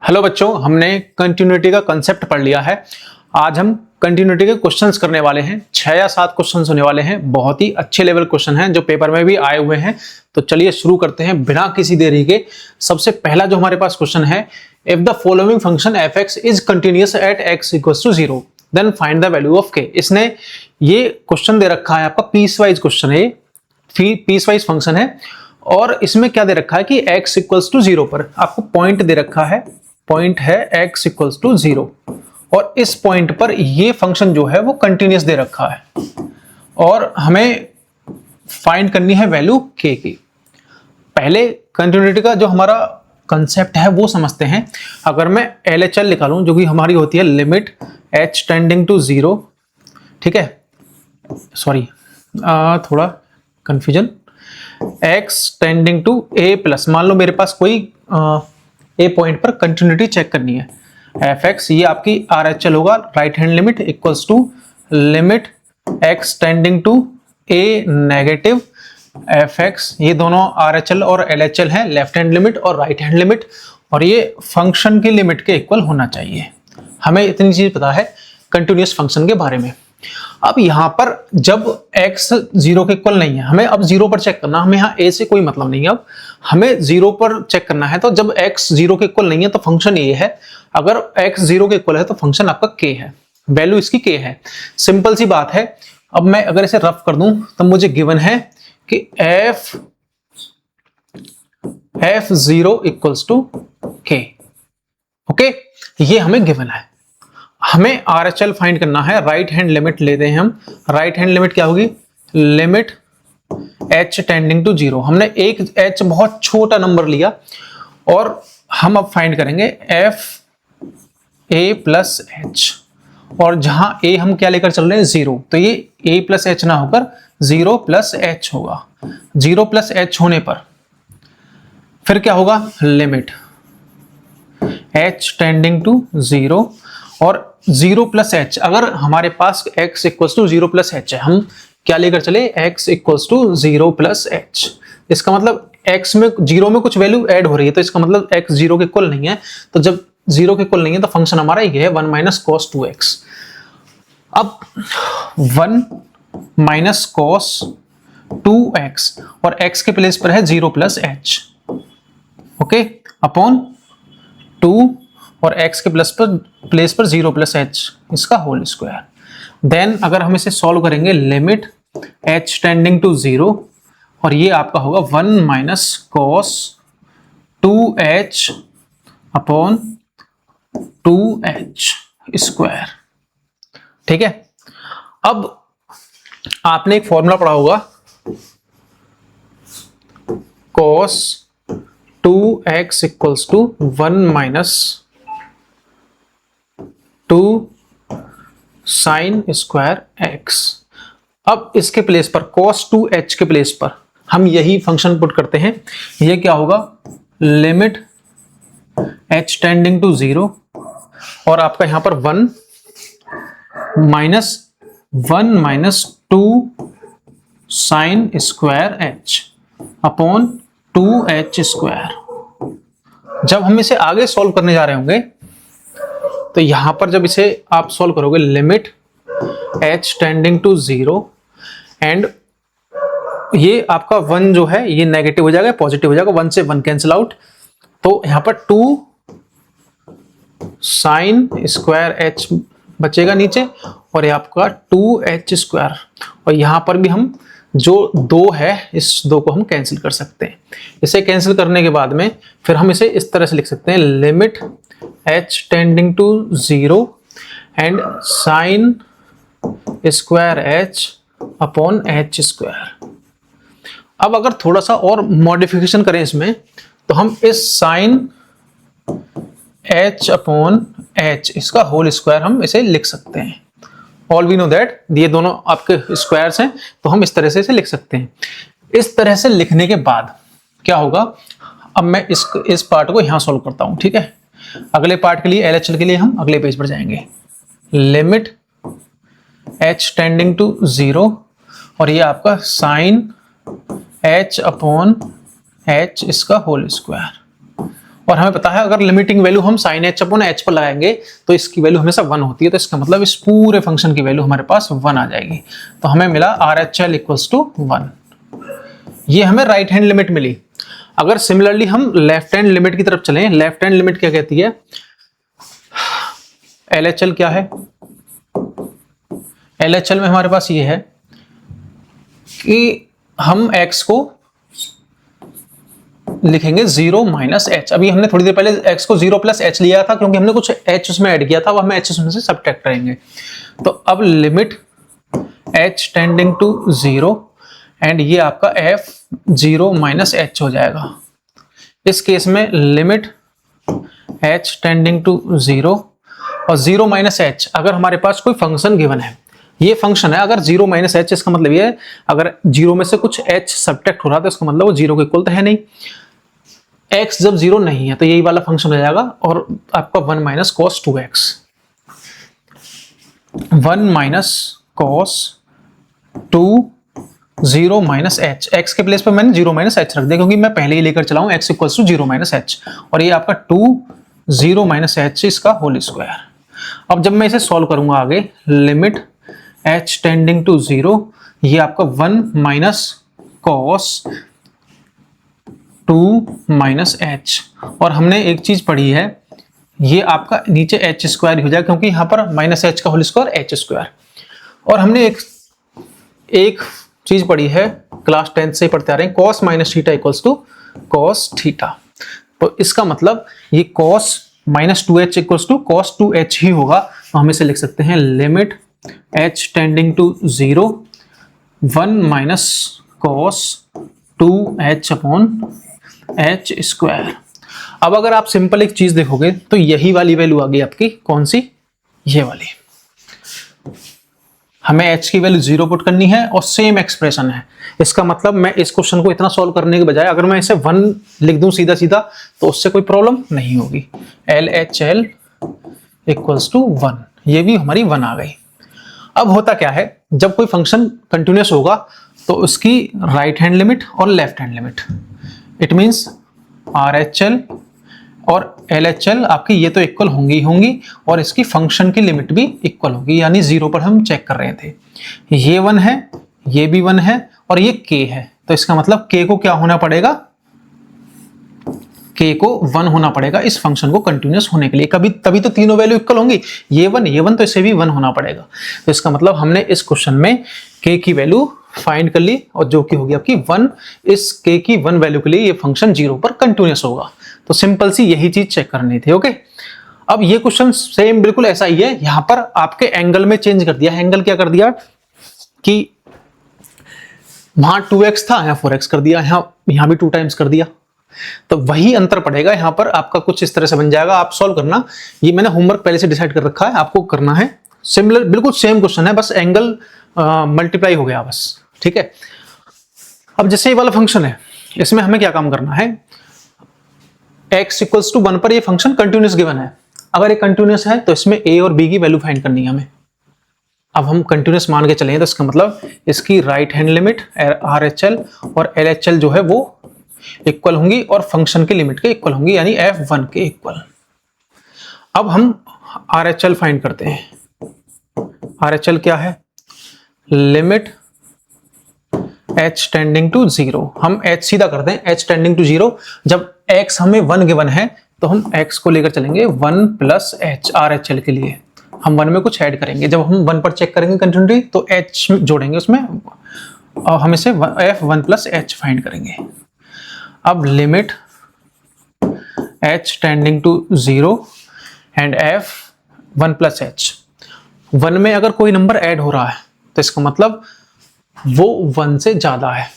Hello बच्चों, हमने continuity का कंसेप्ट पढ़ लिया है। आज हम कंटिन्यूटी के क्वेश्चंस करने वाले हैं। 6 या 7 क्वेश्चंस होने वाले हैं। बहुत ही अच्छे लेवल क्वेश्चन हैं जो पेपर में भी आए हुए हैं। तो चलिए शुरू करते हैं बिना किसी देरी के। सबसे पहला जो हमारे पास क्वेश्चन है, if the following function f x is continuous at x equals to 0 then find the value of k. इसने ये क्वेश्चन दे रखा है आपका पीस वाइज क्वेश्चन है, पीस वाइज फंक्शन है और इसमें क्या दे रखा है कि x इक्वल्स टू 0 पर आपको पॉइंट दे रखा है, पॉइंट है x इक्वल्स टू 0 और इस पॉइंट पर ये फंक्शन जो है वो कंटिन्यूअस दे रखा है और हमें फाइंड करनी है वैल्यू k की। पहले कंटिन्यूटी का जो हमारा कंसेप्ट है वो समझते हैं। अगर मैं LHL निकालूं जो कि हमारी होती है लिमिट h टेंडिंग टू 0, ठीक है, सॉरी थोड़ा confusion, x tending to a plus, मान लो मेरे पास कोई a पॉइंट पर कंटिन्यूटी चेक करनी है fx, ये आपकी RHL होगा, right hand limit equals to limit x tending to a negative fx, ये दोनों RHL और LHL हैं, लेफ्ट हैंड लिमिट और राइट हैंड लिमिट, और ये फंक्शन की लिमिट के इक्वल होना चाहिए। हमें इतनी चीज पता है कंटिन्यूअस फंक्शन के बारे में। अब यहां पर जब x 0 के इक्वल नहीं है, हमें अब 0 पर चेक करना, हमें यहाँ a से कोई मतलब नहीं है, अब हमें 0 पर चेक करना है। तो जब x 0 के इक्वल नहीं है तो फंक्शन a है, अगर x 0 के इक्वल है तो फंक्शन आपका k है, वैल्यू इसकी k है। सिंपल सी बात है। अब मैं अगर इसे रफ कर दूं तो मुझे गिवन है कि f0 equals to k, okay, ये हमें गिवन है। हमें RHL फाइंड करना है, राइट हैंड लिमिट लेते हैं हम। राइट हैंड लिमिट क्या होगी, लिमिट h टेंडिंग टू 0। हमने एक h बहुत छोटा नंबर लिया और हम अब फाइंड करेंगे f a प्लस h, और जहां a हम क्या लेकर चल रहे हैं 0, तो ये a प्लस h ना होकर 0 प्लस h होगा। 0 प्लस h होने पर फिर क्या होगा, लिमिट h टेंडिंग टू 0 और 0 प्लस h, अगर हमारे पास x equals to 0 plus h है, हम क्या लेकर चले, x equals to 0 plus h। इसका मतलब x में 0 में कुछ वैल्यू ऐड हो रही है, तो इसका मतलब x 0 के इक्वल नहीं है। तो जब 0 के इक्वल नहीं है तो फंक्शन हमारा ये है 1 माइनस कॉस 2x। अब 1 माइनस कॉस 2x और x के प्लेस पर है 0 प्लस h, ओके, अपॉन 2 और x के प्लेस पर 0 प्लस h, इसका होल स्क्वायर। देन अगर हम इसे सॉल्व करेंगे, लिमिट h टेंडिंग टू 0 और ये आपका होगा 1 minus cos 2h upon 2h square, ठीक है। अब आपने एक फॉर्मूला पढ़ा होगा, cos 2x equals to 1 minus 2 sine square x। अब इसके प्लेस पर cos 2h के प्लेस पर हम यही फंक्शन पुट करते हैं। ये क्या होगा, लिमिट h टेंडिंग टू 0 और आपका यहां पर 1 minus 2 sine square h upon 2h square. जब हम इसे आगे सॉल्व करने जा रहे होंगे तो यहां पर जब इसे आप सॉल्व करोगे, limit h tending to 0 and ये आपका 1 जो है ये नेगेटिव हो जाएगा, पॉजिटिव हो जाएगा, 1 से 1 कैंसिल आउट, तो यहां पर 2 साइन स्क्वायर h बचेगा नीचे और ये आपका 2h स्क्वायर, और यहां पर भी हम जो 2 है इस 2 को हम कैंसिल कर सकते हैं। इसे कैंसिल करने के बाद में फिर हम इसे इस तरह से लिख सकते हैं, limit h tending to 0 and sine square h upon h square. अब अगर थोड़ा सा और मॉडिफिकेशन करें इसमें, तो हम इस साइन h अपॉन h इसका होल स्क्वायर हम इसे लिख सकते हैं। ऑल वी नो दैट ये दोनों आपके स्क्वायर्स हैं, तो हम इस तरह से इसे लिख सकते हैं। इस तरह से लिखने के बाद क्या होगा, अब मैं इस पार्ट को यहां सॉल्व करता हूं, ठीक है। अगले पार्ट के लिए, LHL के लिए हम अगले पेज पर जाएंगे। लिमिट h टेंडिंग टू 0 और ये आपका साइन h अपॉन h इसका होल स्क्वायर, और हमें पता है अगर लिमिटिंग वैल्यू हम sin h अपॉन h पर लगाएंगे तो इसकी वैल्यू हमेशा 1 होती है, तो इसका मतलब इस पूरे फंक्शन की वैल्यू हमारे पास 1 आ जाएगी। तो हमें मिला RHL इक्वल्स टू 1, ये हमें राइट हैंड लिमिट मिली। अगर सिमिलरली हम लेफ्ट हैंड लिमिट की तरफ चलें, लेफ्ट हैंड लिमिट क्या कहती है, LHL क्या है, LHL में हमारे पास ये है कि हम x को लिखेंगे 0 माइनस एच। अभी हमने थोड़ी देर पहले x को 0 प्लस एच लिया था क्योंकि हमने कुछ h उसमें ऐड किया था, अब हमें h उसमें से सबट्रैक्ट करेंगे। तो अब limit h tending to 0 and ये आपका f 0 माइनस एच हो जाएगा। इस केस में लिमिट h टेंडिंग टू 0 और 0 माइनस एच, अगर हमारे पास कोई फंक्शन गिवन है, ये फंक्शन है, अगर 0 माइनस एच इसका मतलब ये है अगर 0 में से कुछ h सब्ट्रैक्ट हो रहा है तो इसका मतलब वो 0 के इक्वल तो है नहीं। x जब 0 नहीं है तो यही वाला फंक्शन हो जाएगा और आपका 1 minus cos 2x, 1 minus cos 2 0 minus H. X के प्लेस पे मैंने 0 माइनस एच रख दिया क्योंकि मैं पहले ही लेकर चला हूं x equals to 0 minus h, और ये आपका 2 0 माइनस एच इसका होल स्क्वायर। अब जब मैं इसे सॉल्व करूंगा आगे, लिमिट h टेंडिंग टू 0, ये आपका 1 माइनस कॉस 2 माइनस एच, और हमने एक चीज पढ़ी है, ये आपका नीचे एच स्क्वायर हो जाएगा क्योंकि यहां पर माइनस एच का होल स्क्वायर एच स्क्वायर। और हमने एक चीज पढ़ी है, क्लास 10 से पढ़ते आ रहे हैं, cos minus theta equals to cos theta. तो इसका मतलब ये cos minus 2h equals to cos 2h ही होगा। तो हम इसे लिख सकते हैं limit h tending to 0 1 minus cos 2h upon h square. अब अगर आप सिंपल एक चीज देखोगे तो यही वाली वैल्यू आ गई आपकी, कौन सी, ये वाली। हमें h की वैल्यू 0 पुट करनी है और सेम एक्सप्रेशन है। इसका मतलब मैं इस क्वेश्चन को इतना सॉल्व करने के बजाय अगर मैं इसे 1 लिख दूं सीधा सीधा तो उससे कोई प्रॉब्लम नहीं होगी। LHL इक्वल्स टू 1, ये भी हमारी 1 आ गई। अब होता क्या है, जब कोई फंक्शन कंटिन्यूअस होगा तो उसकी राइट हैंड लिमिट और left hand limit, it means RHL और LHL आपकी ये तो इक्वल होंगी ही होंगी और इसकी फंक्शन की लिमिट भी इक्वल होगी, यानी 0 पर हम चेक कर रहे थे। ये 1 है, ये भी 1 है और ये k है, तो इसका मतलब k को क्या होना पड़ेगा, k को 1 होना पड़ेगा इस फंक्शन को कंटिन्यूअस होने के लिए। कभी तभी तो तीनों वैल्यू इक्वल होंगी, ये 1 तो इसे भी 1 होना पड़ेगा। तो इसका मतलब हमने इस क्वेश्चन में k की वैल्यू फाइंड कर ली और जो कि होगी आपकी 1। इस k की 1 वैल्यू के लिए ये फंक्शन 0 पर कंटिन्यूअस होगा। तो सिंपल सी यही चीज चेक करनी थी। ओके, अब ये क्वेश्चन सेम बिल्कुल ऐसा ही है, यहां पर आपके एंगल में चेंज कर दिया। एंगल क्या कर दिया कि वहां 2x था, यहां 4x कर दिया, यहां भी 2 टाइम्स कर दिया, तो वही अंतर पड़ेगा। यहां पर आपका कुछ इस तरह से बन जाएगा, आप सॉल्व करना। ये मैंने होमवर्क पहले से डिसाइड कर रखा है, आपको करना है। सिमिलर बिल्कुल सेम क्वेश्चन है, बस एंगल मल्टीप्लाई हो गया बस, ठीक है। अब जैसे ये वाला फंक्शन है, इसमें हमें क्या काम करना है, x इक्वल्स टू 1 पर ये फंक्शन कंटिन्यूअस गिवन है। अगर ये कंटिन्यूअस है तो इसमें a और b की वैल्यू फाइंड करनी है हमें। अब हम कंटिन्यूअस मान के चलेंगे तो इसका मतलब इसकी राइट हैंड लिमिट RHL और LHL जो है वो इक्वल होंगी और फंक्शन की लिमिट के इक्वल होंगी, यानी f1 के इक्वल। अब हम RHL फाइंड करते हैं। RHL क्या है, लिमिट h टेंडिंग टू 0, हम h सीधा करते हैं, h टेंडिंग टू 0। जब x हमें 1 गिवन है तो हम x को लेकर चलेंगे 1 प्लस h RHL के लिए। हम 1 में कुछ ऐड करेंगे, जब हम 1 पर चेक करेंगे कंटिन्यूटी तो h जोड़ेंगे उसमें और हम इसे f1 प्लस h फाइंड करेंगे। अब limit h tending to 0 and f1 plus h। 1 में अगर कोई नंबर ऐड हो रहा है तो इसका मतलब वो 1 से ज्यादा है।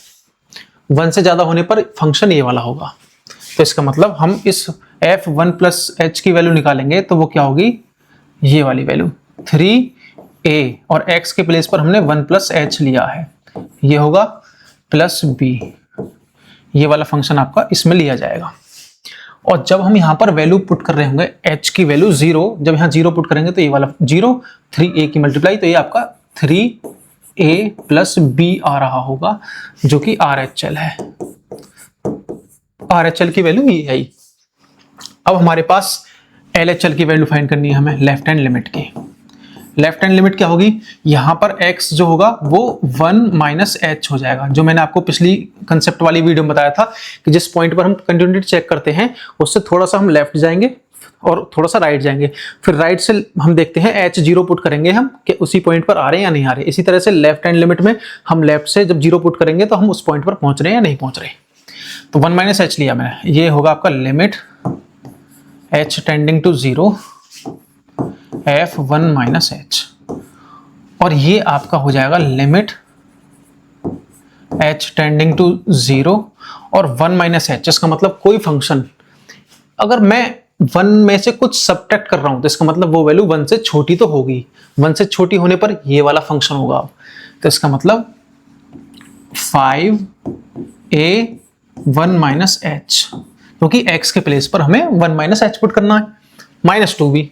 1 से ज्यादा होने पर फंक्शन ये वाला होगा। तो इसका मतलब हम इस f1 प्लस h की वैल्यू निकालेंगे तो वो क्या होगी, ये वाली वैल्यू 3a, और x के प्लेस पर हमने 1 प्लस h लिया है, ये होगा प्लस b। ये वाला फंक्शन आपका इसमें लिया जाएगा। और जब हम यहाँ पर वैल्यू पुट कर रहे होंगे h की वैल्यू 0, जब यहाँ 0 पुट करेंगे तो ये वाला 0, 3a की मल्टीप्लाई, तो ये आपका 3a प्लस b आ रहा होगा जो कि RHL है। RHL की वैल्यू ये है। अब हमारे पास LHL की वैल्यू फाइंड करनी है हमें, लेफ्ट हैंड लिमिट की। लेफ्ट हैंड लिमिट क्या होगी, यहां पर x जो होगा वो 1 माइनस h हो जाएगा, जो मैंने आपको पिछली कंसेप्ट वाली वीडियो में बताया था कि जिस पॉइंट पर हम कंटिन्यूटी चेक करते हैं उससे थोड़ा सा हम लेफ्ट जाएंगे और थोड़ा सा राइट जाएंगे, फिर राइट से हम देखते हैं h0 पुट करेंगे हम कि उसी पॉइंट पर आ रहे हैं या नहीं आ रहे। इसी तरह से लेफ्ट हैंड लिमिट में हम लेफ्ट से जब 0 पुट करेंगे तो हम उस पॉइंट पर पहुंच रहे हैं या नहीं पहुंच रहे। तो 1 माइनस h लिया मैंने, ये होगा आपका limit h tending to 0 f 1 minus h, और ये आपका हो जाएगा लिमिट h टेंडिंग टू 0 और 1 माइनस h। इसका मतलब कोई फंक्शन अगर मैं 1 में से कुछ सब्ट्रैक्ट कर रहा हूं तो इसका मतलब वो वैल्यू 1 से छोटी तो होगी, 1 से छोटी होने पर ये वाला फंक्शन होगा। तो इसका मतलब 5a 1 माइनस h, क्योंकि x के प्लेस पर हमें 1 माइनस h पुट करना है, माइनस 2b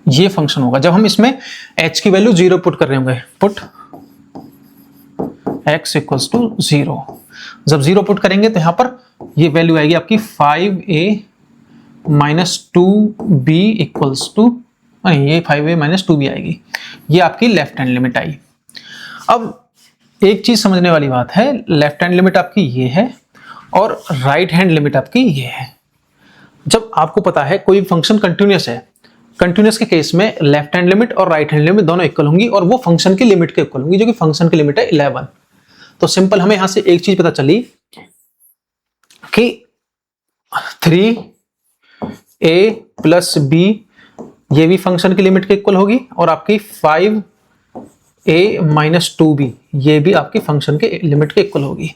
ये फंक्शन होगा। जब हम इसमें h की वैल्यू 0 पुट कर रहे होंगे, पुट x इक्वल्स टू 0, जब 0 पुट करेंगे तो यहां पर ये वैल्यू आएगी आपकी 5a minus 2b equals to, ये 5a माइनस 2b आएगी। ये आपकी लेफ्ट हैंड लिमिट आई। अब एक चीज समझने वाली बात है, लेफ्ट हैंड लिमिट आपकी ये है और राइट हैंड लिमिट आपकी ये है। जब आपको पता है कोई फंक्शन कंटिन्यूअस है, कंटिन्यूअस के केस में लेफ्ट हैंड लिमिट और राइट हैंड लिमिट दोनों इक्वल होंगी और वो फंक्शन की लिमिट के इक्वल होंगी, जो कि फंक्शन की लिमिट है 11। तो सिंपल हमें यहां से एक चीज पता चली कि 3a प्लस b ये भी फंक्शन की लिमिट के इक्वल होगी और आपकी 5a माइनस 2b ये भी आपकी फंक्शन के लिमिट के इक्वल होगी।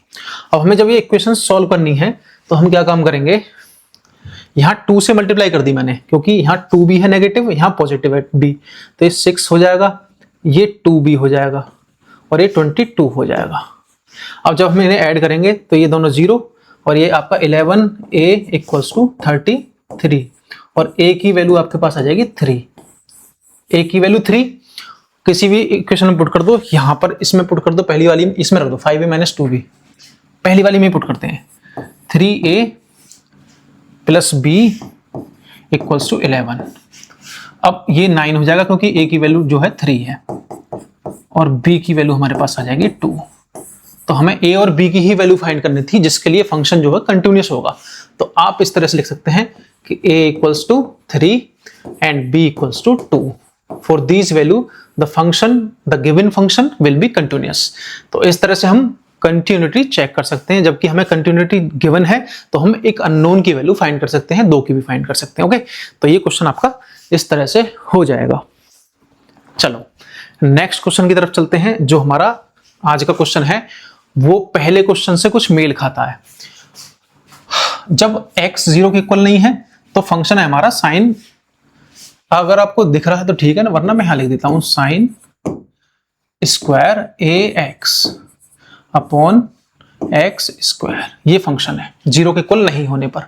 अब हमें जब ये इक्वेशन सॉल्व करनी है तो हम क्या काम करेंगे, यहां 2 से मल्टीप्लाई कर दी मैंने, क्योंकि यहां 2b है नेगेटिव, यहां पॉजिटिव है b, तो ये 6 हो जाएगा, ये 2b हो जाएगा और ये 22 हो जाएगा। अब जब हम इन्हें ऐड करेंगे तो ये दोनों 0 और ये आपका 11a इक्वल्स टू 33 और a की वैल्यू आपके पास आ जाएगी 3। a की वैल्यू 3 किसी भी इक्वेशन में पुट कर दो, यहां पर इसमें पुट कर दो, पहली वाली इसमें रख दो 5a माइनस 2b, पहली वाली में पुट करते हैं 3a plus b equals to 11। अब ये 9 हो जाएगा क्योंकि a की वैल्यू जो है 3 है और b की वैल्यू हमारे पास आ जाएगी 2। तो हमें a और b की ही वैल्यू फाइंड करनी थी, जिसके लिए फंक्शन जो है कंटिन्यूअस होगा। तो आप इस तरह से लिख सकते हैं कि a equals to 3 and b equals to 2। For these value the function, the given function will be continuous. तो इस तरह से हम कंटिन्यूटी चेक कर सकते हैं। जबकि हमें कंटिन्यूटी गिवन है तो हम एक अननोन की वैल्यू फाइंड कर सकते हैं, 2 की भी फाइंड कर सकते हैं। ओके, तो ये क्वेश्चन आपका इस तरह से हो जाएगा। चलो नेक्स्ट क्वेश्चन की तरफ चलते हैं। जो हमारा आज का क्वेश्चन है वो पहले क्वेश्चन से कुछ मेल खाता है। जब x 0 के इक्वल नहीं है तो फंक्शन है हमारा साइन, अगर आपको दिख रहा है तो ठीक है ना, वरना मैं यहां लिख देता हूं sine square ax upon x square. ये फंक्शन है 0 के इक्वल नहीं होने पर,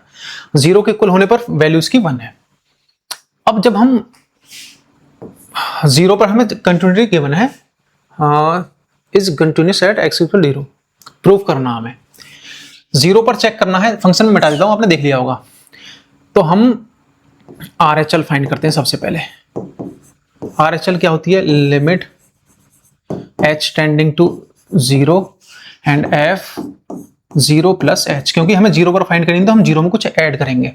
0 के इक्वल होने पर वैल्यू इसकी 1 है। अब जब हम 0 पर हमें कंटिन्यूटी गिवन है, is continuous eight x equal 0, prove करना हमें 0 पर चेक करना है। फंक्शन में मिटा देता हूं, आपने देख लिया होगा। तो हम RHL फाइंड करते हैं। सबसे पहले RHL क्या होती है, limit h tending to 0 and f 0 plus h। क्योंकि हमें 0 पर फाइंड करेंगे तो हम 0 में कुछ ऐड करेंगे,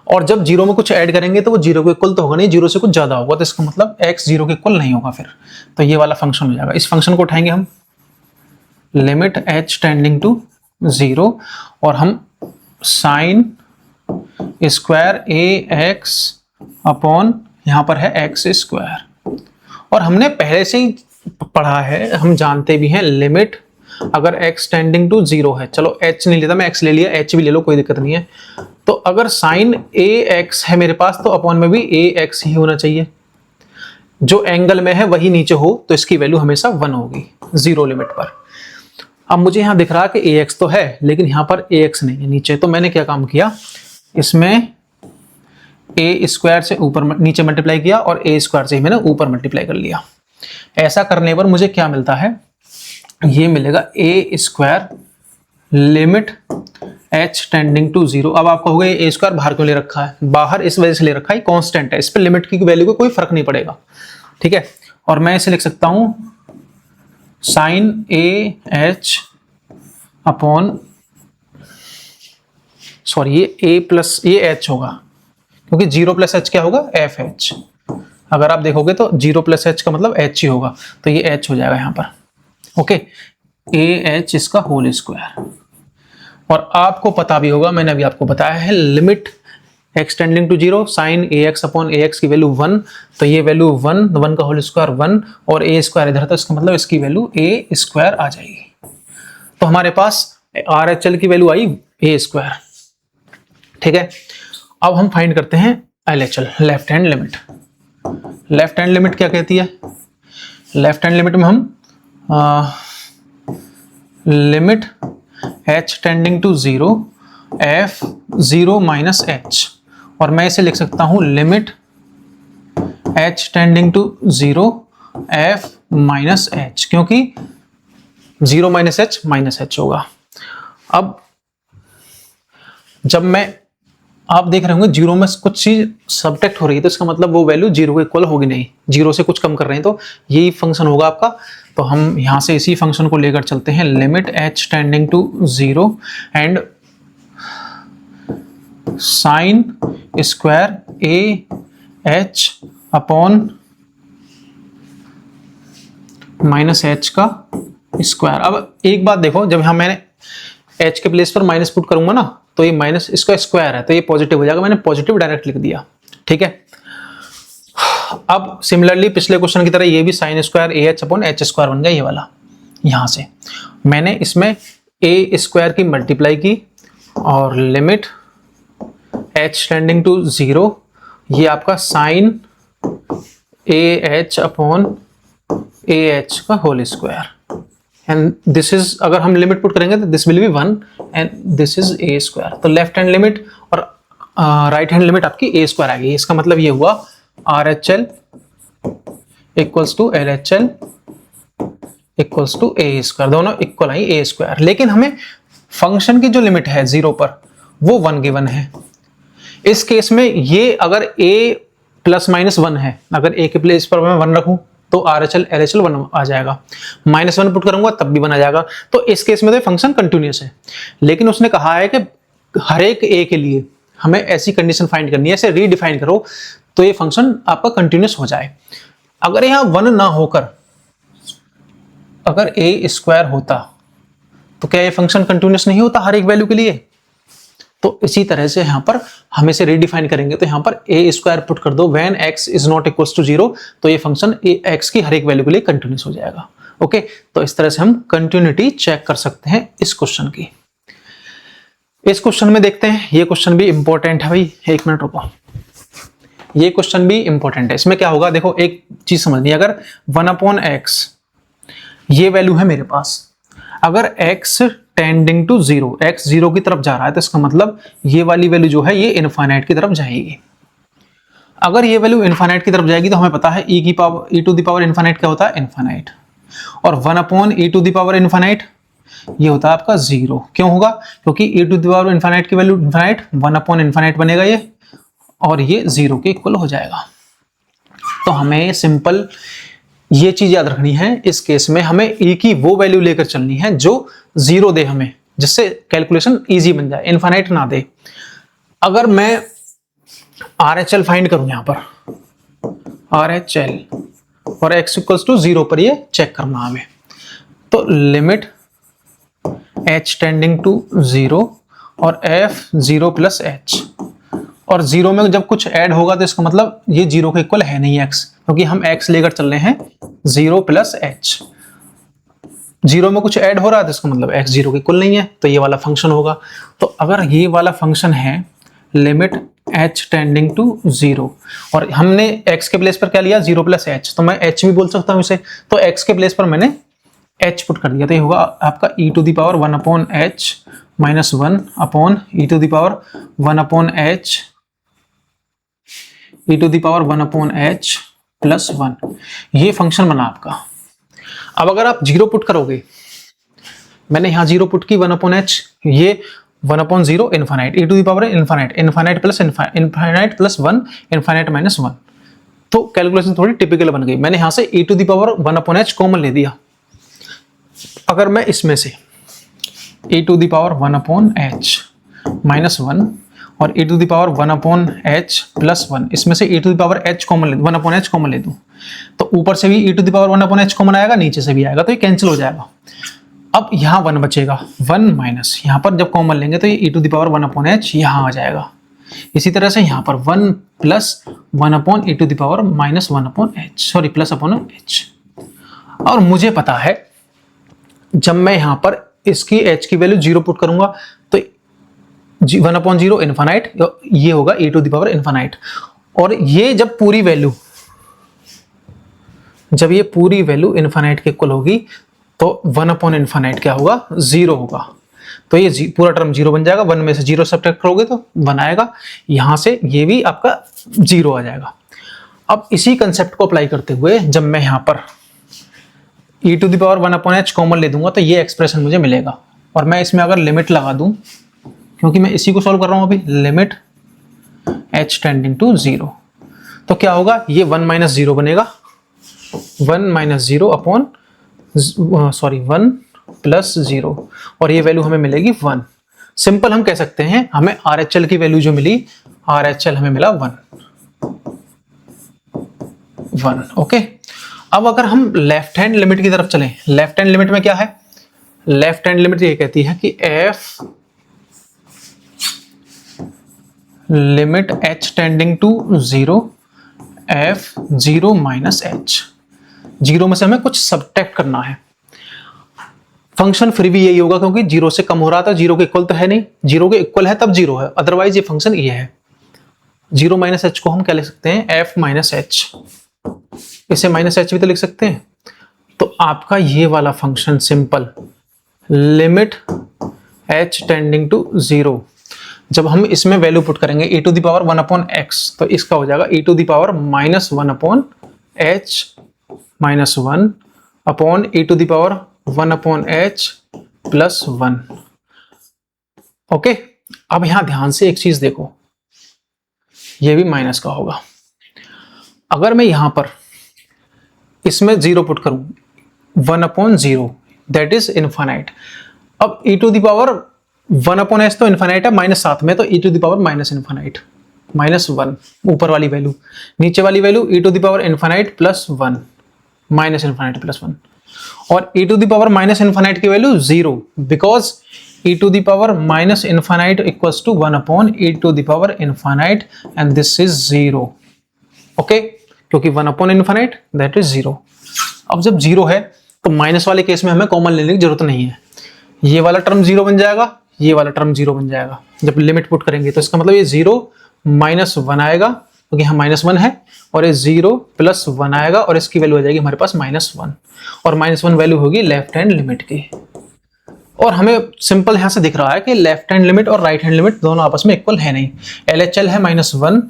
और जब 0 में कुछ ऐड करेंगे तो वो 0 के इक्वल तो होगा नहीं, 0 से कुछ ज्यादा होगा, तो इसका मतलब x 0 के इक्वल नहीं होगा फिर। तो ये वाला फंक्शन हो जाएगा। इस फंक्शन को उठाएंगे हम, लिमिट h टेंडिंग टू 0 और हम साइन स्क्वायर ax अपॉन यहां पर है x स्क्वायर। और हमने पहले से ही पढ़ा है, हम जानते भी हैं लिमिट अगर x टेंडिंग टू 0 है, चलो h नहीं लेता मैं, x ले लिया, h भी ले लो कोई दिक्कत नहीं है। तो अगर साइन ax है मेरे पास तो अपॉन में भी ax ही होना चाहिए, जो एंगल में है वही नीचे हो, तो इसकी वैल्यू हमेशा 1 होगी 0 लिमिट पर। अब मुझे यहां दिख रहा है कि ax तो है लेकिन यहां पर ax नहीं है नीचे, तो मैंने क्या काम किया, इसमें a स्क्वायर से ऊपर नीचे मल्टीप्लाई किया और a स्क्वायर से ही मैंने ऊपर मल्टीप्लाई कर लिया। ऐसा करने पर मुझे क्या मिलता है, ये मिलेगा a square limit h tending to 0। अब आप कहोगे ए स्क्वायर बाहर क्यों ले रखा है? बाहर इस वजह से ले रखा है, कांस्टेंट है, इस पे लिमिट की वैल्यू को कोई फर्क नहीं पड़ेगा, ठीक है। और मैं इसे लिख सकता हूं sine A H upon, sorry ये ए प्लस ये एच होगा, क्योंकि 0 प्लस एच क्या होगा? F H. अगर आप देखोगे तो 0 प्लस एच का मतलब एच ही होगा, तो ये एच हो जाएगा यहाँ पर, ओके। ए एच इसका होल स्क्वायर। और आपको पता भी होगा, मैंने अभी आपको बताया है, limit x tending to 0 sine A X upon A X की वैल्यू 1, तो ये वैल्यू 1 का होल स्क्वायर 1 और ए स्क्वायर इधर, तो इसका मतलब इसकी वैल्यू ए स्क्वायर आ जाएगी। तो हमारे पास आर एच एल की वैल्यू आई ए स्क्वायर, ठीक है। अब हम फाइंड करते हैं L H L, left hand limit. Left hand limit क्या कहती है? लेफ्ट हैंड लिमिट में हम limit h tending to 0 f 0 minus h, और मैं इसे लिख सकता हूं limit h tending to 0 f minus h, क्योंकि 0 माइनस h होगा। अब जब मैं, आप देख रहे होंगे 0 में कुछ चीज सबट्रैक्ट हो रही है, तो इसका मतलब वो वैल्यू 0 के इक्वल होगी नहीं, 0 से कुछ कम कर रहे हैं, तो यही फंक्शन होगा आपका। तो हम यहां से इसी फंक्शन को लेकर चलते हैं, limit h tending to 0 and sine square A H upon minus H का स्क्वायर। अब एक बात देखो, जब हम मैंने h के प्लेस पर माइनस पुट करूंगा ना, तो ये माइनस इसका स्क्वायर है, तो ये पॉजिटिव हो जाएगा, मैंने पॉजिटिव डायरेक्ट लिख दिया, ठीक है। अब सिमिलरली पिछले क्वेश्चन की तरह ये भी sign square A H upon H square बन गया, ये वाला। यहां से मैंने इसमें ए स्क्वायर की मल्टीप्लाई की और लिमिट h टेंडिंग टू 0, ये आपका sign A H upon a h का whole square, and this is, अगर हम लिमिट पुट करेंगे तो this will be 1 and this is a square. तो लेफ्ट हैंड लिमिट और राइट हैंड लिमिट आपकी ए स्क्वायर आ गई। इसका मतलब ये हुआ R H L equals to L H L equals to a square, दोनों इक्वल आई ए स्क्वायर। लेकिन हमें फंक्शन की जो लिमिट है 0 पर वो 1 गिवन है। इस केस में ये अगर a प्लस माइनस 1 है, अगर a के प्लेस पर मैं 1 रखूं तो are H L L H L 1 आ जाएगा, -1 पुट करूंगा तब भी 1 आ जाएगा। तो इस केस में तो फंक्शन कंटिन्यूअस है। लेकिन उसने कहा है कि हर एक a के लिए हमें ऐसी कंडीशन फाइंड करनी है, ऐसे रीडिफाइन करो तो ये फंक्शन आपका कंटिन्यूअस हो जाए। अगर यहां 1 ना होकर अगर a स्क्वायर होता तो क्या ये फंक्शन कंटिन्यूअस नहीं होता हर एक वैल्यू के लिए? तो इसी तरह से यहां पर हम इसे रीडिफाइन करेंगे, तो यहां पर a स्क्वायर पुट कर दो when x is not equals to 0, तो ये फंक्शन x की हर एक वैल्यू के लिए कंटिन्यूअस हो जाएगा। ओके, तो इस तरह से हम कंटिन्यूटी चेक कर सकते हैं इस क्वेश्चन की। इस क्वेश्चन में देखते हैं, ये क्वेश्चन भी इंपॉर्टेंट है भाई, एक मिनट रुको, ये क्वेश्चन भी इंपॉर्टेंट है। इसमें क्या होगा देखो, एक चीज समझनी, अगर 1/x ये वैल्यू है मेरे पास, अगर x टेंडिंग टू 0, x 0 की तरफ जा रहा है, तो इसका मतलब ये वाली वैल्यू जो है ये इनफाइनाइट की तरफ जाएगी। अगर ये वैल्यू इनफाइनाइट की तरफ जाएगी तो हमें पता है e to the power infinite क्या होता है? इनफाइनाइट। और 1/e to the power infinite ये होता है आपका 0। क्यों होगा? क्योंकि e to the power infinite की वैल्यू इनफाइनाइट, 1/इनफाइनाइट बनेगा ये, और ये 0 के इक्वल हो जाएगा। तो हमें सिंपल ये चीज याद रखनी है, इस केस में हमें e की वो वैल्यू लेकर चलनी है जो 0 दे हमें, जिससे कैलकुलेशन इजी बन जाए, इनफाइनाइट ना दे। अगर मैं RHL फाइंड करूं यहां पर RHL और x इक्वल्स टू 0 पर ये चेक करना हमें, तो लिमिट h टेंडिंग टू 0 और f 0 प्लस h, और 0 में जब कुछ ऐड होगा तो इसका मतलब ये 0 के इक्वल है नहीं x, क्योंकि हम x लेकर चल रहे हैं 0 प्लस h। 0 में कुछ ऐड हो रहा है तो इसका मतलब x 0 के इक्वल नहीं है, तो ये वाला फंक्शन होगा। तो अगर ये वाला फंक्शन है लिमिट h टेंडिंग टू 0, और हमने x के प्लेस पर क्या लिया? 0 प्लस h, तो मैं h भी बोल सकता हूं इसे, तो x के प्लेस पर मैंने h पुट कर दिया, तो ये होगा आपका e to the power 1/h minus 1 upon e to the power 1/h e to the power 1/h plus 1। ये फंक्शन बना आपका। अब अगर आप 0 पुट करोगे, मैंने यहां 0 पुट की 1/h, ये 1/0 infinite, e to the power infinite, infinite plus infinite plus 1, infinite minus 1। तो कैलकुलेशन थोड़ी टिपिकल बन गई। मैंने यहां से e to the power 1/h common ले दिया। अगर मैं इसमें से e to the power 1/h minus 1 और e to the power 1/h plus 1, इसमें से e to the power h common ले, 1/h कॉमन ले दूं, तो ऊपर से भी e to the power 1/h common आएगा, नीचे से भी आएगा, तो ये कैंसिल हो जाएगा। अब यहाँ 1 बचेगा, 1 माइनस, यहाँ पर जब कॉमन लेंगे तो ये e to the power 1/h यहाँ आ जाएगा। इसी तरह से यहाँ पर 1 plus 1/e to the power minus 1/h, sorry plus upon h। और मुझे पता है जब मैं यहाँ पर इसकी h की वैल्यू 0 पुट करूंगा तो 1/0 इन्फाइनाइट, ये होगा e to the power infinite. और ये जब पूरी वैल्यू इन्फाइनाइट के इक्वल होगी तो 1/इन्फाइनाइट क्या होगा, 0 होगा। तो ये पूरा टर्म 0 बन जाएगा। 1 में से 0 सब्ट्रैक्ट करोगे तो 1 आएगा, यहां से ये भी आपका 0 आ जाएगा। अब इसी कंसेप्ट को अप्लाई करते हुए जब मैं यहां पर e to the power 1/h common ले दूंगा तो ये एक्सप्रेशन मुझे मिलेगा। और मैं इसमें अगर लिमिट लगा दूं, क्योंकि मैं इसी को सॉल्व कर रहा हूं अभी, लिमिट h टेंडिंग टू 0, तो क्या होगा, ये 1 माइनस 0 बनेगा, 1 माइनस 0 अपॉन 1 प्लस 0, और ये वैल्यू हमें मिलेगी 1। सिंपल हम कह सकते हैं हमें RHL की वैल्यू जो मिली, RHL हमें मिला 1। ओके, अब अगर हम लेफ्ट हैंड लिमिट की तरफ चलें, लेफ्ट हैंड लिमिट में क्या है, लेफ्ट हैंड लिमिट ये कहती है कि f limit h tending to 0, f 0 minus h, 0 में से हमें कुछ सब्ट्रैक्ट करना है। फंक्शन फिर भी यही होगा क्योंकि 0 से कम हो रहा था, 0 के इक्वल तो है नहीं, 0 के इक्वल है तब 0 है, अदरवाइज ये फंक्शन ये है। 0 माइनस h को हम क्या लिख सकते हैं, f माइनस h, इसे माइनस h भी तो लिख सकते हैं। तो आपका ये वाला function simple limit h tending to 0, जब हम इसमें वैल्यू पुट करेंगे e to the power 1/x, तो इसका हो जाएगा e to the power minus 1/h minus 1 upon e to the power 1/h plus 1। Okay, अब यहां ध्यान से एक चीज देखो, ये भी माइनस का होगा। अगर मैं यहां पर इसमें 0 पुट करूं, 1/0 दैट इज इनफाइनाइट। अब e to the power 1/h तो इनफाइनाइट है, माइनस साथ में, तो e to the power minus infinite minus 1, ऊपर वाली वैल्यू, नीचे वाली value e to the power infinite plus 1 minus infinite plus 1। और e to the power minus infinite की value 0, because e to the power minus infinite equals to 1/e to the power infinite and this is 0। Okay, क्योंकि 1/इनफाइनाइट that is 0। अब जब 0 है तो minus वाले case में हमें कॉमन लेने की जरूरत नहीं है, ये वाला टर्म 0 बन जाएगा, ये वाला टर्म 0 बन जाएगा जब लिमिट पुट करेंगे। तो इसका मतलब ये 0 माइनस 1 आएगा, क्योंकि यहाँ माइनस 1 है, और ये 0 प्लस 1 आएगा, और इसकी वैल्यू आ जाएगी हमारे पास -1, और -1 वैल्यू होगी लेफ्ट हैंड लिमिट की। और हमें सिंपल यहां से दिख रहा है कि लेफ्ट हैंड लिमिट और राइट हैंड लिमिट दोनों आपस में इक्वल है नहीं। LHL है -1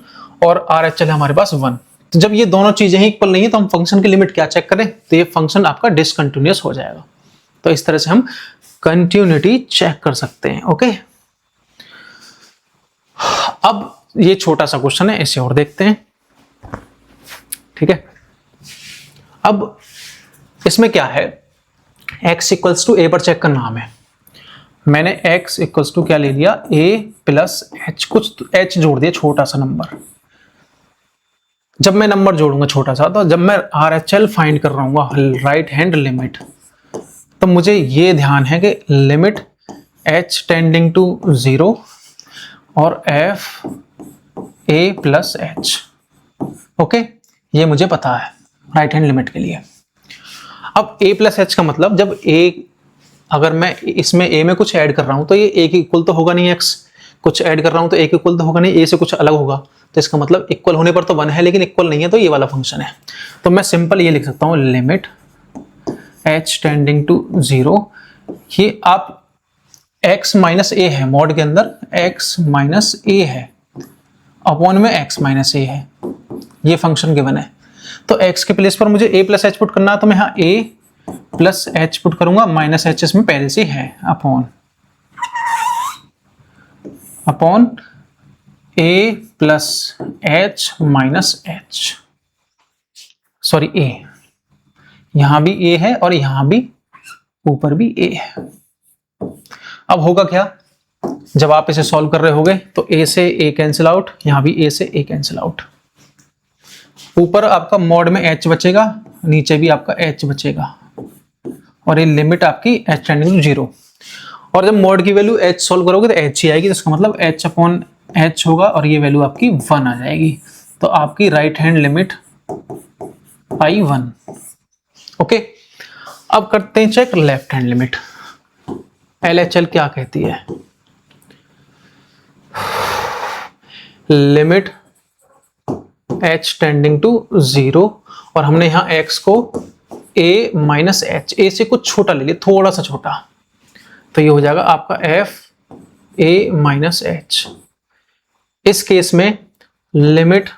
और RHL है हमारे पास 1। तो जब ये दोनों चीजें ही इक्वल नहीं है तो हम फंक्शन की लिमिट क्या चेक करें, तो ये फंक्शन आपका डिसकंटिन्यूअस हो जाएगा। तो इस तरह से हम कंटिन्यूटी चेक कर सकते हैं। ओके, अब ये छोटा सा क्वेश्चन है, इसे और देखते हैं। ठीक है, अब इसमें क्या है, x इक्वल्स टू a पर चेक करना हमें। मैंने x इक्वल्स टू क्या ले लिया, a प्लस h, कुछ h जोड़ दिया, छोटा सा नंबर। जब मैं नंबर जोड़ूंगा छोटा सा, तो जब मैं RHL फाइंड कर रहा हूँ राइट हैंड लिमिट, तो मुझे ये ध्यान है कि लिमिट h टेंडिंग टू 0 और f a plus h। Okay, ये मुझे पता है राइट हैंड लिमिट के लिए। अब a प्लस h का मतलब, जब a, अगर मैं इसमें a में कुछ ऐड कर रहा हूं तो ये a के इक्वल तो होगा नहीं, x कुछ ऐड कर रहा हूं तो a के इक्वल तो होगा नहीं, a से कुछ अलग होगा, तो इसका मतलब इक्वल होने पर तो 1 है, लेकिन इक्वल नहीं है, तो ये वाला फंक्शन है। तो मैं सिंपल ये लिख सकता हूं, लिमिट h टेंडिंग टू 0, ये आप x माइनस a है, मॉड के अंदर x माइनस a है, अपॉन में x माइनस a है, ये फंक्शन गिवन है। तो x के प्लेस पर मुझे a प्लस h पुट करना है, तो मैं यहाँ a प्लस h पुट करूंगा, माइनस h इसमें पहले से है, upon upon a plus h minus h, sorry a, यहां भी ए है और यहां भी ऊपर भी ए है। अब होगा क्या, जब आप इसे सॉल्व कर रहे होगे तो ए से ए कैंसिल आउट, यहां भी ए से ए कैंसिल आउट, ऊपर आपका मॉड में एच बचेगा, नीचे भी आपका एच बचेगा, और ये लिमिट आपकी एच टेंडिंग टू 0। और जब मॉड की वैल्यू एच सॉल्व करोगे तो एच ही आएगी, तो इसका मतलब एच अपॉन एच होगा और ये वैल्यू आपकी 1 आ जाएगी। तो आपकी राइट हैंड लिमिट आई 1। ओके, अब करते हैं check left hand limit. LHL क्या कहती है, लिमिट h टेंडिंग टू 0, और हमने यहां x को a माइनस एच, ए से कुछ छोटा ले लिया, थोड़ा सा छोटा, तो ये हो जाएगा आपका f a माइनस एच। इस केस में लिमिट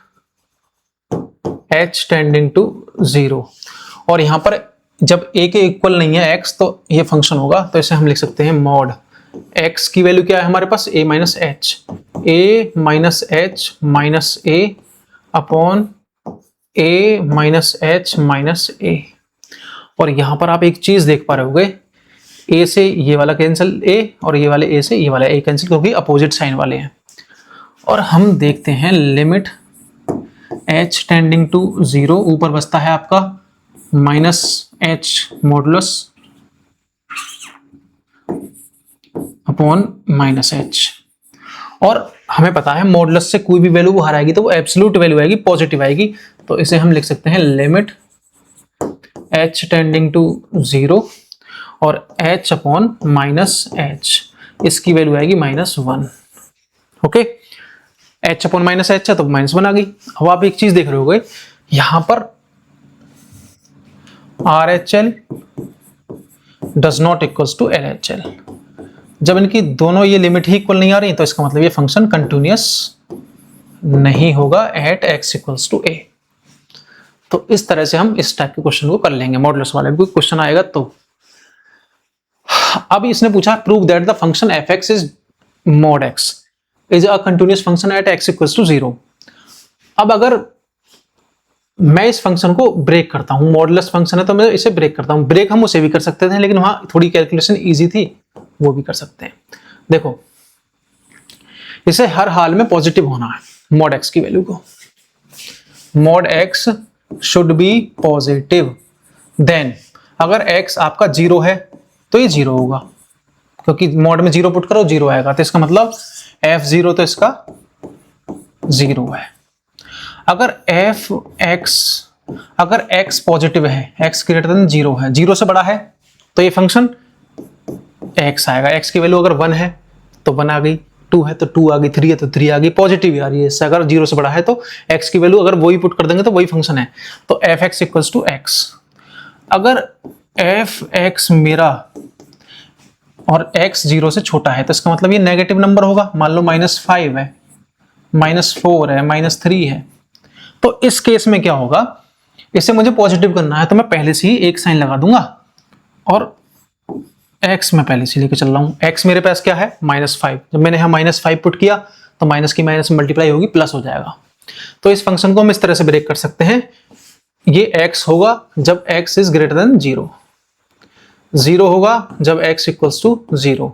h टेंडिंग टू 0, और यहां पर जब a के इक्वल नहीं है x तो ये फंक्शन होगा, तो इसे हम लिख सकते हैं मॉड x की वैल्यू क्या है हमारे पास, a minus H, a minus H minus a upon a minus H minus a। और यहां पर आप एक चीज देख पा रहे होगे, a से ये वाला कैंसिल a, और ये वाले a से ये वाला a कैंसिल, क्योंकि अपोजिट साइन वाले हैं। और हम देखते हैं लिमिट h टेंडिंग टू 0, ऊपर बचता है आपका minus H modulus upon minus h, और हमें पता है मॉडुलस से कोई भी वैल्यू बाहर आएगी तो वो एब्सोल्यूट वैल्यू आएगी, पॉजिटिव आएगी, तो इसे हम लिख सकते हैं लिमिट h टेंडिंग टू 0 और h अपॉन माइनस एच, इसकी वैल्यू आएगी -1। Okay, h upon minus H है तो -1 आ गई। अब आप एक चीज देख रहे होगे, यहां पर RHL does not equals to LHL। जब इनकी दोनों ये लिमिट ही इक्वल नहीं आ रही तो इसका मतलब ये फंक्शन कंटिन्यूअस नहीं होगा at x equals to a। तो इस तरह से हम इस टाइप के क्वेश्चन को कर लेंगे, मॉडुलस वाले कोई क्वेश्चन आएगा तो। अब इसने पूछा prove that the function fx is mod x is a continuous function at x equals to 0। अब अगर मैं इस फंक्शन को ब्रेक करता हूं, मॉडुलस फंक्शन है तो मैं इसे ब्रेक करता हूं, ब्रेक हम उसे भी कर सकते थे लेकिन वहां थोड़ी कैलकुलेशन इजी थी, वो भी कर सकते हैं। देखो, इसे हर हाल में पॉजिटिव होना है मॉड x की वैल्यू को, mod x should be positive, then अगर x आपका 0 है तो ये 0 होगा, क्योंकि मॉड में 0 पुट करो 0 आएगा, तो इसका मतलब f0 तो इसका 0 है। अगर अगर x पॉजिटिव है, x ग्रेटर देन 0 है, 0 से बड़ा है तो ये फंक्शन x आएगा, x की वैल्यू अगर 1 है तो 1 आ गई, 2 है तो 2 आ गई, 3 है तो 3 आ गई, पॉजिटिव आ रही है। इससे अगर 0 से बड़ा है तो x की वैल्यू अगर वही पुट कर देंगे तो वही फंक्शन है, तो fx इक्वल्स टू x। अगर fx मेरा और x 0 से छोटा है तो इसका मतलब ये नेगेटिव नंबर होगा, मान लो -5 है, -4 है, -3 है, तो इस केस में क्या होगा, इसे मुझे पॉजिटिव करना है तो मैं पहले से ही एक साइन लगा दूंगा, और x मैं पहले से लेके चल रहा हूं, x मेरे पास क्या है -5, जब मैंने यहां -5 पुट किया तो माइनस की माइनस मल्टीप्लाई होगी, प्लस हो जाएगा। तो इस फंक्शन को हम इस तरह से ब्रेक कर सकते हैं, ये x होगा जब x इज ग्रेटर देन 0, 0 होगा जब x इक्वल्स टू 0,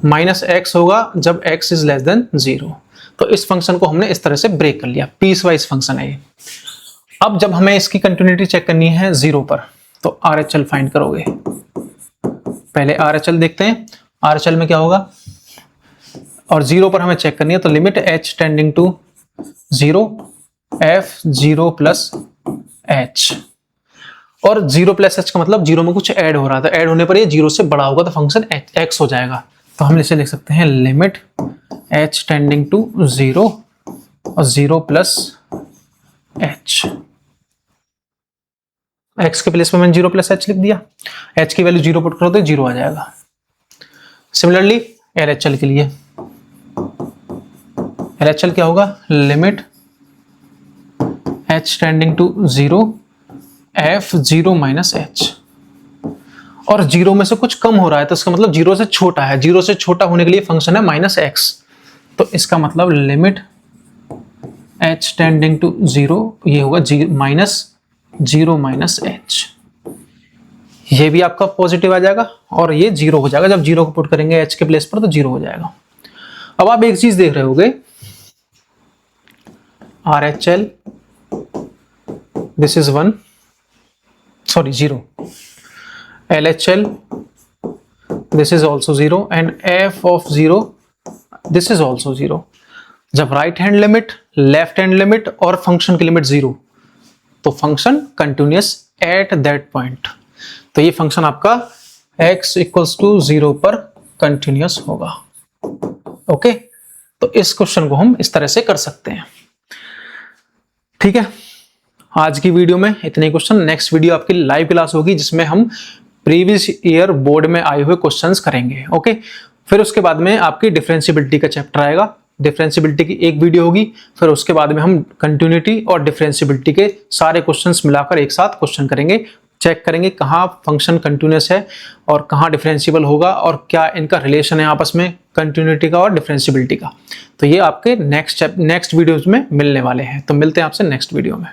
-x होगा जब x इज लेस देन 0। तो इस फंक्शन को हमने इस तरह से ब्रेक कर लिया, पीस वाइज फंक्शन है ये। अब जब हमें इसकी कंटिन्यूटी चेक करनी है 0 पर तो RHL फाइंड करोगे, पहले RHL देखते हैं, RHL में क्या होगा, और 0 पर हमें चेक करनी है तो limit h tending to 0 f0 plus h, और 0 प्लस h का मतलब 0 में कुछ ऐड हो रहा था, ऐड होने पर ये 0 से बड़ा होगा तो फंक्शन x हो जाएगा। तो हम इसे लिख सकते हैं लिमिट h टेंडिंग टू 0 और 0 प्लस h, x के प्लेस में मैंने 0 प्लस h लिख दिया, h की वैल्यू 0 पुट करो तो 0 आ जाएगा। सिमिलरली LHL के लिए, LHL क्या होगा, limit h tending to 0 f0 minus h, और 0 में से कुछ कम हो रहा है तो इसका मतलब 0 से छोटा है, 0 से छोटा होने के लिए फंक्शन है -x, तो इसका मतलब लिमिट h टेंडिंग टू 0 ये होगा माइनस 0 माइनस h। ये भी आपका पॉजिटिव आ जाएगा और ये 0 हो जाएगा। जब 0 को पुट करेंगे h के प्लेस पर तो 0 हो जाएगा। अब आप एक चीज देख रहे होगे, RHL this is 1 sorry 0, LHL this is also 0 and f of 0 this is also 0। जब right hand limit, left hand limit और फंक्शन की लिमिट 0 तो function continuous at that point. तो ये फंक्शन आपका x इक्वल्स टू 0 पर continuous होगा। Okay, तो इस क्वेश्चन को हम इस तरह से कर सकते हैं। ठीक है, आज की वीडियो में इतने क्वेश्चन। नेक्स्ट वीडियो आपकी लाइव क्लास होगी जिसमें हम प्रीवियस ईयर बोर्ड में आए हुए क्वेश्चंस करेंगे। ओके, फिर उसके बाद में आपकी डिफरेंशिएबिलिटी का चैप्टर आएगा। डिफरेंशिएबिलिटी की एक वीडियो होगी, फिर उसके बाद में हम कंटिन्यूटी और डिफरेंशिएबिलिटी के सारे क्वेश्चंस मिलाकर एक साथ क्वेश्चन करेंगे। चेक करेंगे कहाँ फंक्शन कंटिन्यूअस है और कहाँ डिफरेंशिएबल होगा और क्या इनका रिलेशन है आपस में, कंटिन्यूटी का और डिफरेंशिएबिलिटी का। तो ये आपके नेक्स्ट वीडियोज में मिलने वाले हैं। तो मिलते हैं आपसे नेक्स्ट वीडियो में।